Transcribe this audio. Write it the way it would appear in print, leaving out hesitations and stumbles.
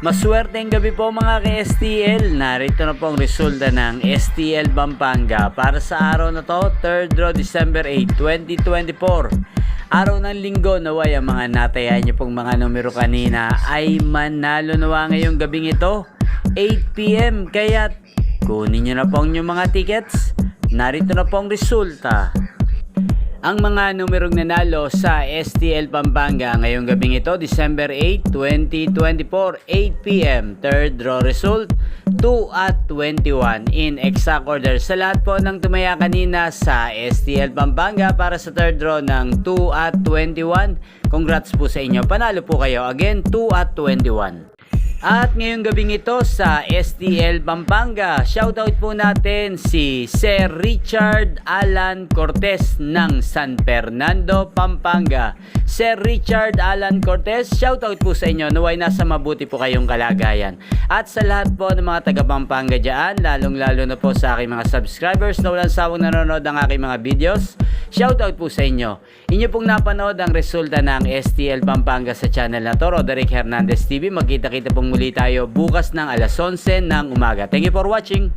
Maswerteng gabi po mga ka-STL. Narito na po ang resulta ng STL Pampanga para sa araw na to, 3rd draw December 8, 2024. Araw ng linggo, naway ang mga natayan nyo pong mga numero kanina ay manalo nawa ngayong gabing ito, 8 PM. Kaya kunin nyo na po ang inyong mga tickets. Narito na po ang resulta. Ang mga numerong nanalo sa STL Pampanga ngayong gabing ito, December 8, 2024, 8 PM. Third draw result, 2 at 21 in exact order. Sa lahat po ng tumaya kanina sa STL Pampanga para sa third draw ng 2 at 21, congrats po sa inyo. Panalo po kayo. Again, 2 at 21. At ngayong gabing ito sa STL Pampanga, shoutout po natin si Sir Richard Alan Cortez ng San Fernando, Pampanga. Sir Richard Alan Cortez, shoutout po sa inyo. Naway nasa mabuti po kayong kalagayan. At sa lahat po ng mga taga Pampanga dyan, lalong-lalo na po sa aking mga subscribers na walang sawang nanonood ng aking mga videos, shoutout po sa inyo. Inyo pong napanood ang resulta ng STL Pampanga sa channel na to, Roderick Hernandez TV. Magkita-kita pong muli tayo bukas ng alas 11 ng umaga. Thank you for watching.